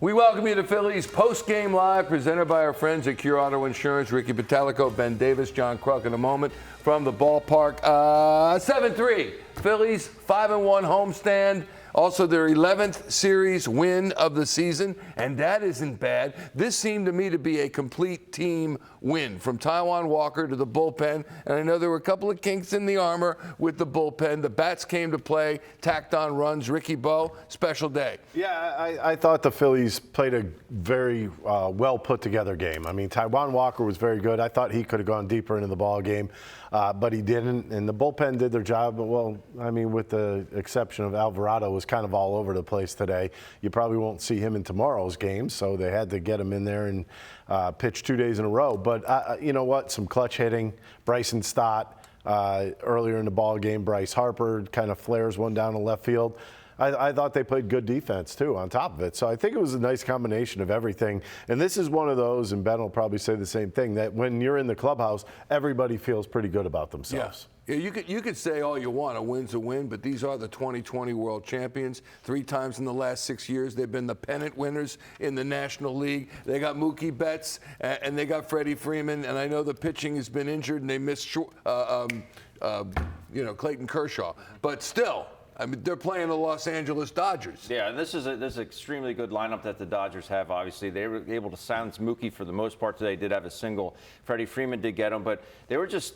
We welcome you to Phillies Postgame Live, presented by our friends at Cure Auto Insurance. Ricky Pitalico, Ben Davis, John Kruk in a moment from the ballpark. 7-3. Phillies 5-1 homestand. Also their 11th series win of the season, and that isn't bad. This seemed to me to be a complete team win, from Taijuan Walker to the bullpen. And I know there were a couple of kinks in the armor with the bullpen. The bats came to play, tacked on runs. Ricky Bo, special day. Yeah, I thought the Phillies played a very well put together game. I mean, Taijuan Walker was very good. I thought he could have gone deeper into the ball game, but he didn't. And the bullpen did their job. Well, I mean, with the exception of Alvarado, was kind of all over the place today. You probably won't see him in tomorrow's game, so they had to get him in there and pitch 2 days in a row. But you know what? Some clutch hitting. Bryson Stott earlier in the ball game. Bryce Harper kind of flares one down to left field. I thought they played good defense, too, on top of it. So I think it was a nice combination of everything. And this is one of those, and Ben will probably say the same thing, that when you're in the clubhouse, everybody feels pretty good about themselves. Yeah, you could say all you want, a win's a win, but these are the 2020 World Champions. 3 times in the last 6 years, they've been the pennant winners in the National League. They got Mookie Betts, and they got Freddie Freeman, and I know the pitching has been injured, and they missed Clayton Kershaw. But still, I mean, they're playing the Los Angeles Dodgers. Yeah, and this is an extremely good lineup that the Dodgers have, obviously. They were able to silence Mookie for the most part today. Did have a single. Freddie Freeman did get him, but they were just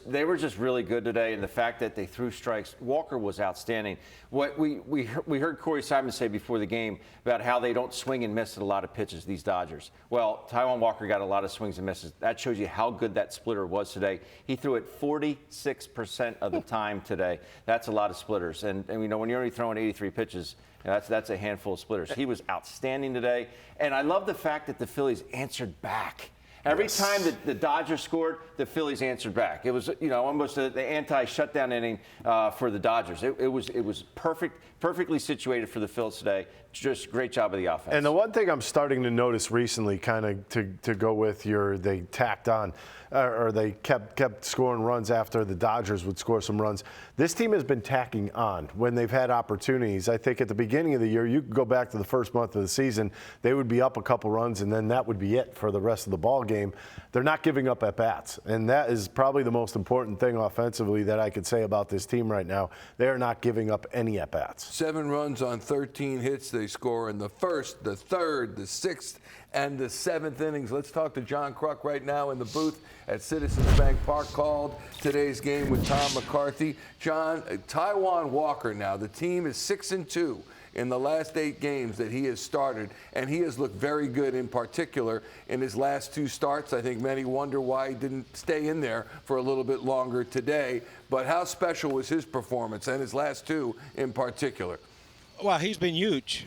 really good today. And the fact that they threw strikes, Walker was outstanding. What we heard Corey Simon say before the game about how they don't swing and miss at a lot of pitches, these Dodgers. Well, Taijuan Walker got a lot of swings and misses. That shows you how good that splitter was today. He threw it 46% of the time today. That's a lot of splitters. And you know, when you're only throwing 83 pitches, that's a handful of splitters. He was outstanding today. And I love the fact that the Phillies answered back. Every time that the Dodgers scored, the Phillies answered back. It was, almost the anti-shutdown inning for the Dodgers. It was perfectly situated for the Phillies today. Just great job of the offense. And the one thing I'm starting to notice recently, kind of to go with they tacked on, or they kept scoring runs after the Dodgers would score some runs. This team has been tacking on when they've had opportunities. I think at the beginning of the year, you could go back to the first month of the season, they would be up a couple runs, and then that would be it for the rest of the ball game. They're not giving up at bats, and that is probably the most important thing offensively that I could say about this team right now. They are not giving up any at bats. 7 runs on 13 hits. They score in the first, the third, the 6th, and the 7th innings. Let's talk to John Kruk right now in the booth at Citizens Bank Park. Called today's game with Tom McCarthy. John, Taijuan Walker now, the team is 6-2 in the last 8 games that he has started, and he has looked very good, in particular in his last 2 starts. I think many wonder why he didn't stay in there for a little bit longer today. But how special was his performance, and his last 2 in particular? Well, he's been huge.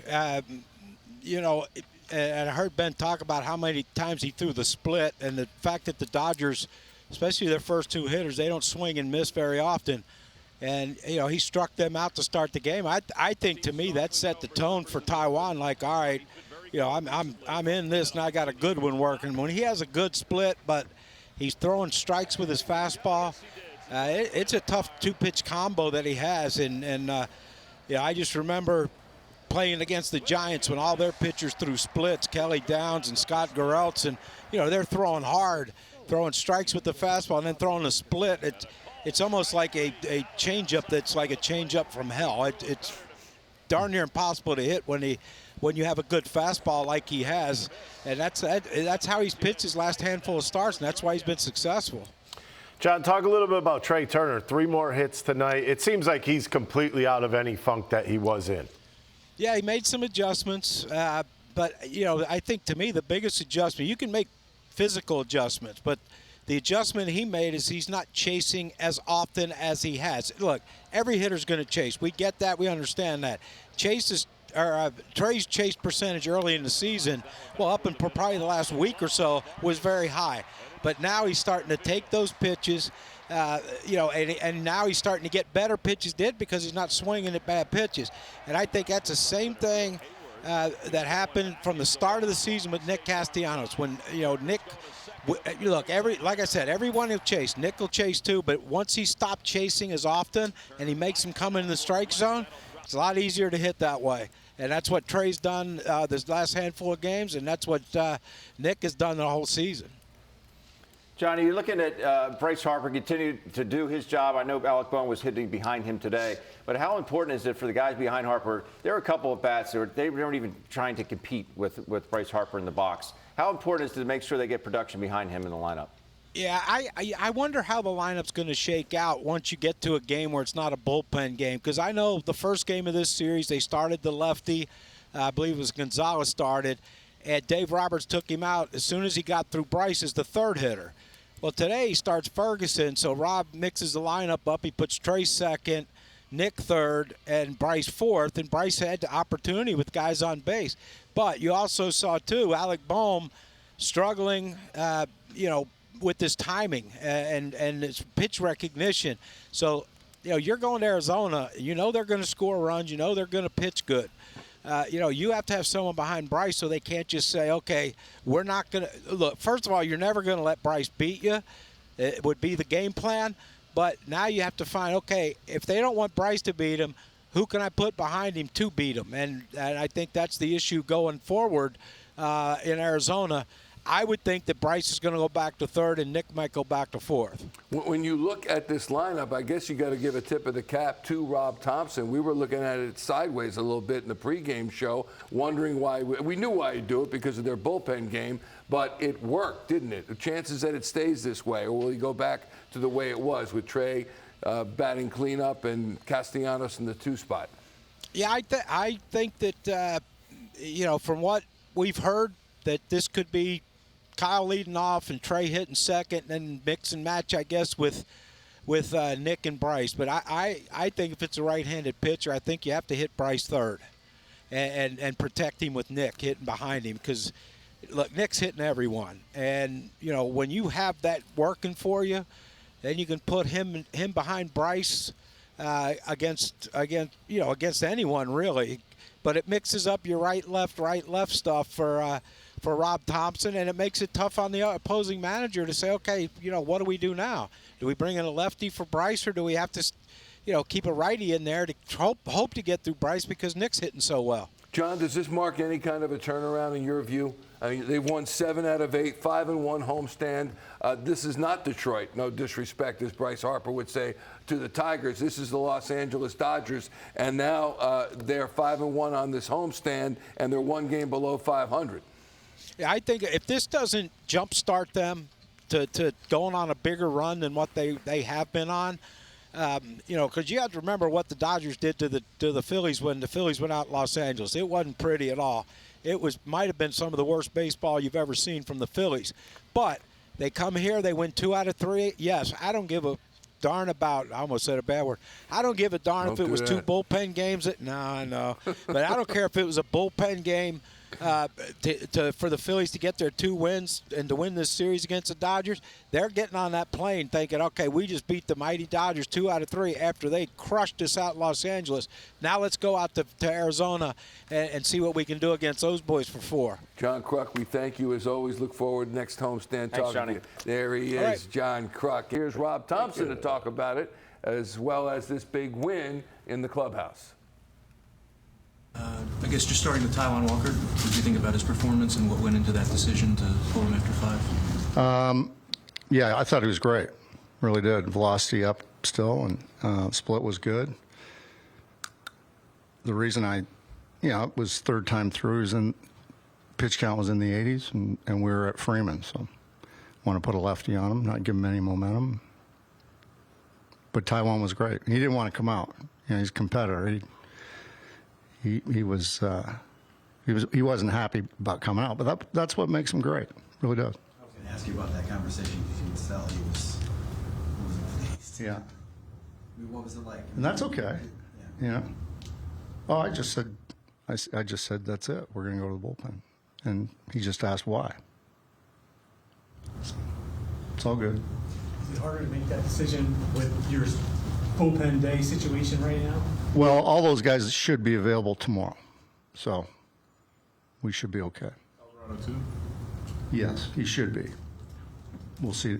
And I heard Ben talk about how many times he threw the split, and the fact that the Dodgers, especially their first 2 hitters, they don't swing and miss very often. And, he struck them out to start the game. I think, to me, that set the tone for Taijuan, like, all right, I'm in this, and I got a good one working. When he has a good split, but he's throwing strikes with his fastball, it's a tough 2-pitch combo that he has. And I just remember playing against the Giants when all their pitchers threw splits, Kelly Downs and Scott Gereltz, and they're throwing hard, throwing strikes with the fastball and then throwing a split. It's almost like a changeup that's like a changeup from hell. It's darn near impossible to hit when you have a good fastball like he has, and that's how he's pitched his last handful of starts, and that's why he's been successful. John, talk a little bit about Trea Turner. 3 more hits tonight. It seems like he's completely out of any funk that he was in. Yeah, he made some adjustments, but I think, to me, the biggest adjustment, you can make physical adjustments, but the adjustment he made is he's not chasing as often as he has. Look, every hitter's going to chase. We get that. We understand that. Trea's chase percentage early in the season, well, up in probably the last week or so, was very high. But now he's starting to take those pitches, and now he's starting to get better pitches because he's not swinging at bad pitches. And I think that's the same thing that happened from the start of the season with Nick Castellanos. When, Nick, look, like I said, everyone will chase. Nick will chase too, but once he stopped chasing as often and he makes them come in the strike zone, it's a lot easier to hit that way. And that's what Trea's done this last handful of games, and that's what Nick has done the whole season. Johnny, you're looking at Bryce Harper continue to do his job. I know Alec Bohm was hitting behind him today, but how important is it for the guys behind Harper? There are a couple of bats that they weren't even trying to compete with Bryce Harper in the box. How important is it to make sure they get production behind him in the lineup? Yeah, I wonder how the lineup's going to shake out once you get to a game where it's not a bullpen game. Because I know the first game of this series, they started the lefty. I believe it was Gonzalez started. And Dave Roberts took him out as soon as he got through Bryce as the third hitter. Well, today he starts Ferguson, so Rob mixes the lineup up. He puts Trey second, Nick third, and Bryce fourth. And Bryce had the opportunity with guys on base. But you also saw, too, Alec Bohm struggling, with his timing and his pitch recognition. So, you're going to Arizona. You know they're going to score runs. You know they're going to pitch good. You have to have someone behind Bryce so they can't just say, okay, we're not going to – look, first of all, you're never going to let Bryce beat you. It would be the game plan. But now you have to find, okay, if they don't want Bryce to beat him, who can I put behind him to beat him? And I think that's the issue going forward in Arizona. I would think that Bryce is going to go back to third and Nick might go back to fourth. When you look at this lineup, I guess you got to give a tip of the cap to Rob Thomson. We were looking at it sideways a little bit in the pregame show, wondering why. We knew why he'd do it because of their bullpen game, but it worked, didn't it? The chances that it stays this way, or will he go back to the way it was with Trey batting cleanup and Castellanos in the 2 spot? Yeah, I think that, from what we've heard, that this could be Kyle leading off and Trey hitting second, and then mix and match, I guess, with Nick and Bryce. But I think if it's a right-handed pitcher, I think you have to hit Bryce third and protect him with Nick hitting behind him because, look, Nick's hitting everyone. And, when you have that working for you, then you can put him behind Bryce against anyone, really. But it mixes up your right-left stuff for Rob Thomson, and it makes it tough on the opposing manager to say, okay, what do we do now? Do we bring in a lefty for Bryce, or do we have to, keep a righty in there to hope to get through Bryce because Nick's hitting so well? John, does this mark any kind of a turnaround in your view? I mean, they've won 7 out of 8, 5-1 homestand. This is not Detroit. No disrespect, as Bryce Harper would say to the Tigers. This is the Los Angeles Dodgers, and now they're 5-1 on this homestand, and they're 1 game below 500. Yeah, I think if this doesn't jumpstart them to going on a bigger run than what they have been on, because you have to remember what the Dodgers did to the Phillies when the Phillies went out in Los Angeles. It wasn't pretty at all. It might have been some of the worst baseball you've ever seen from the Phillies. But they come here, they win 2 out of 3. Yes, I don't give a darn about, I almost said a bad word. I don't give a darn if it was 2 bullpen games. No. But I don't care if it was a bullpen game for the Phillies to get their 2 wins and to win this series against the Dodgers. They're getting on that plane thinking, okay, we just beat the mighty Dodgers 2 out of 3 after they crushed us out in Los Angeles. Now let's go out to Arizona and see what we can do against those boys for 4. John Kruk, we thank you as always. Look forward to next homestand talking Johnny. to you. There he is, right. John Kruk. Here's Rob Thomson to talk about it, as well as this big win in the clubhouse. I guess just starting with Taijuan Walker, what did you think about his performance and what went into that decision to pull him after 5? Yeah, I thought he was great. Really did. Velocity up still, and split was good. The reason it was 3rd time through, pitch count was in the 80s, and we were at Freeman, so want to put a lefty on him, not give him any momentum. But Taijuan was great. He didn't want to come out. He's a competitor. He wasn't happy about coming out, but that's what makes him great. Really does. I was going to ask you about that conversation. You could tell he wasn't pleased. Yeah. I mean, what was it like? And that's okay. Yeah. Oh, I just said that's it. We're going to go to the bullpen, and he just asked why. So, it's all good. Is it harder to make that decision with your bullpen day situation right now? Well, all those guys should be available tomorrow, so we should be okay. Colorado too? Yes, he should be. We'll see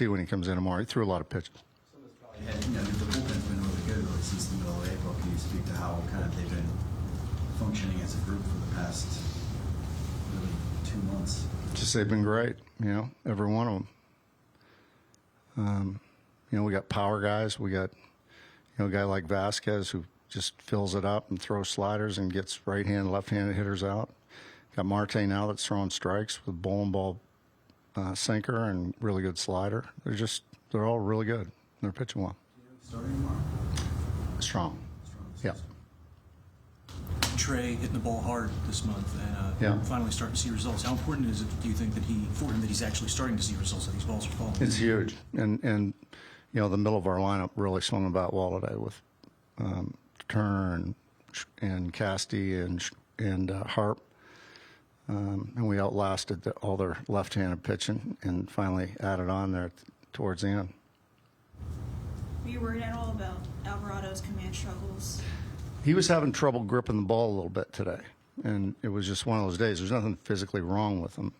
when he comes in tomorrow. He threw a lot of pitches. Someone's probably had, the bullpen's been really good really since the middle of April. Can you speak to how kind of they've been functioning as a group for the past really 2 months? Just they've been great, every one of them. We got power guys. We got, a guy like Vasquez who just fills it up and throws sliders and gets right-handed, left-handed hitters out. Got Marte now that's throwing strikes with bowling ball sinker and really good slider. They're all really good. They're pitching well. Starting tomorrow? Strong. Yeah. Trea hitting the ball hard this month and finally starting to see results. How important is it, do you think, for him that he's actually starting to see results, that these balls are falling? It's huge. And the middle of our lineup really swung about well today with Turner and Casti and Harp. And we outlasted all their left-handed pitching and finally added on there towards the end. Were you worried at all about Alvarado's command struggles? He was having trouble gripping the ball a little bit today, and it was just one of those days. There's nothing physically wrong with him.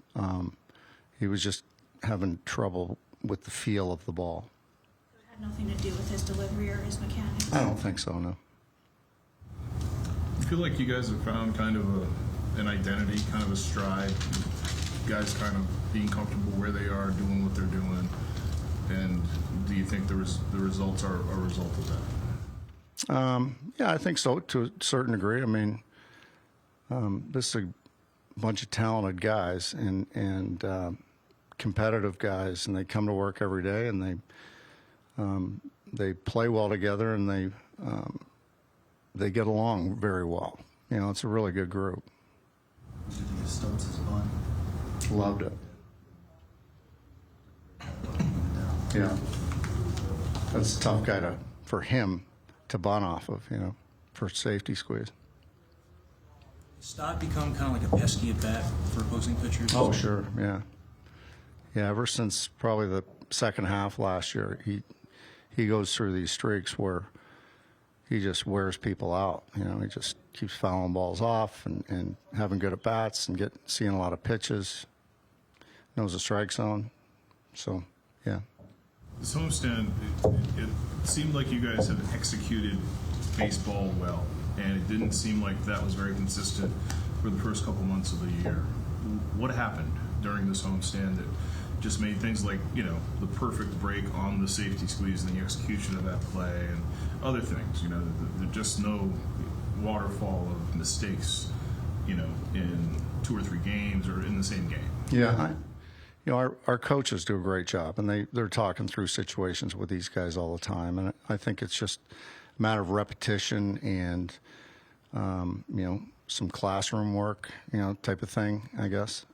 He was just having trouble with the feel of the ball. It had nothing to do with his delivery or his mechanics? I don't think so, no. I feel like you guys have found kind of an identity, kind of a stride. Guys kind of being comfortable where they are, doing what they're doing. And do you think the results are a result of that? Yeah, I think so to a certain degree. I mean, this is a bunch of talented guys and competitive guys, and they come to work every day, and they play well together, and they get along very well. It's a really good group. What do you think of Stokes' bunt? Loved it. Yeah, that's a tough guy for him to bunt off of, for safety squeeze. Stott become kind of like a pesky at bat for opposing pitchers? Oh, sure, yeah. Yeah, ever since probably the second half last year, he goes through these streaks where he just wears people out. He just keeps fouling balls off and having good at bats and seeing a lot of pitches. Knows the strike zone. So, yeah. This homestand, it seemed like you guys have executed baseball well, and it didn't seem like that was very consistent for the first couple months of the year. What happened during this homestand that just made things like, the perfect break on the safety squeeze and the execution of that play and other things, there's just no waterfall of mistakes, in 2 or 3 games or in the same game? Yeah, our coaches do a great job, and they're talking through situations with these guys all the time, and I think it's just a matter of repetition and some classroom work, type of thing, I guess.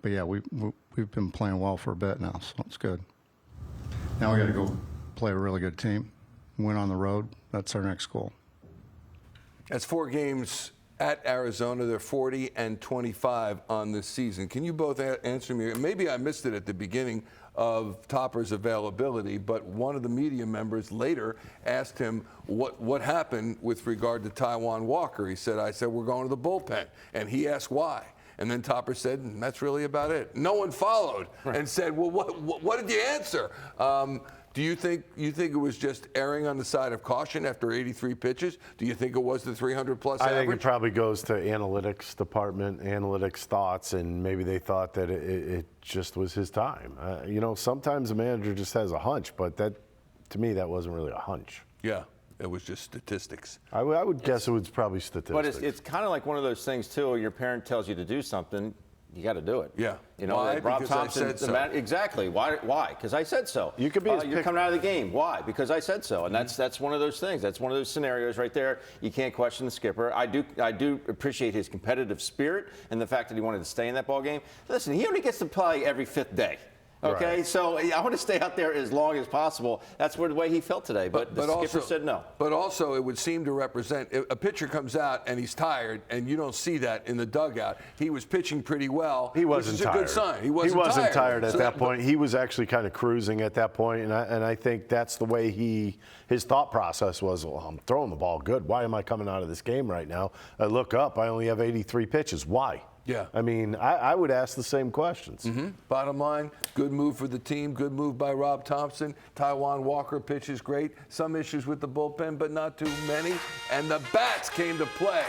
But yeah, we've been playing well for a bit now, so it's good. Now we got to go play a really good team, win on the road. That's our next goal. That's 4 games at Arizona. They're 40-25 on this season. Can you both answer me? Maybe I missed it at the beginning of Topper's availability, but one of the media members later asked him what happened with regard to Taijuan Walker. He said, I said, we're going to the bullpen. And he asked why. And then Topper said, and that's really about it. No one followed and said, well, what did you answer? Do you think it was just erring on the side of caution after 83 pitches? Do you think it was the 300-plus average? I think it probably goes to analytics department, analytics thoughts, and maybe they thought that it just was his time. Sometimes a manager just has a hunch, but to me, that wasn't really a hunch. Yeah, it was just statistics. I would guess it was probably statistics. But it's kind of like one of those things, too, your parent tells you to do something, you got to do it. Yeah. Why? Rob because Thomson, I said so. Exactly. Why? Because I said so. You could be you're coming out of the game. Why? Because I said so. And that's one of those things. That's one of those scenarios right there. You can't question the skipper. I do appreciate his competitive spirit and the fact that he wanted to stay in that ball game. Listen, he only gets to play every 5th day. Okay, right. So I want to stay out there as long as possible. That's the way he felt today, but the skipper said no. But also, it would seem to represent, if a pitcher comes out and he's tired, and you don't see that in the dugout. He was pitching pretty well. He wasn't tired. Which is a good sign. He wasn't tired at that point. He was actually kind of cruising at that point, and I think that's the way his thought process was, well, I'm throwing the ball good. Why am I coming out of this game right now? I look up, I only have 83 pitches. Why? Yeah. I mean, I would ask the same questions. Bottom line, good move for the team, good move by Rob Thomson. Taijuan Walker pitches great. Some issues with the bullpen, but not too many. And the bats came to play.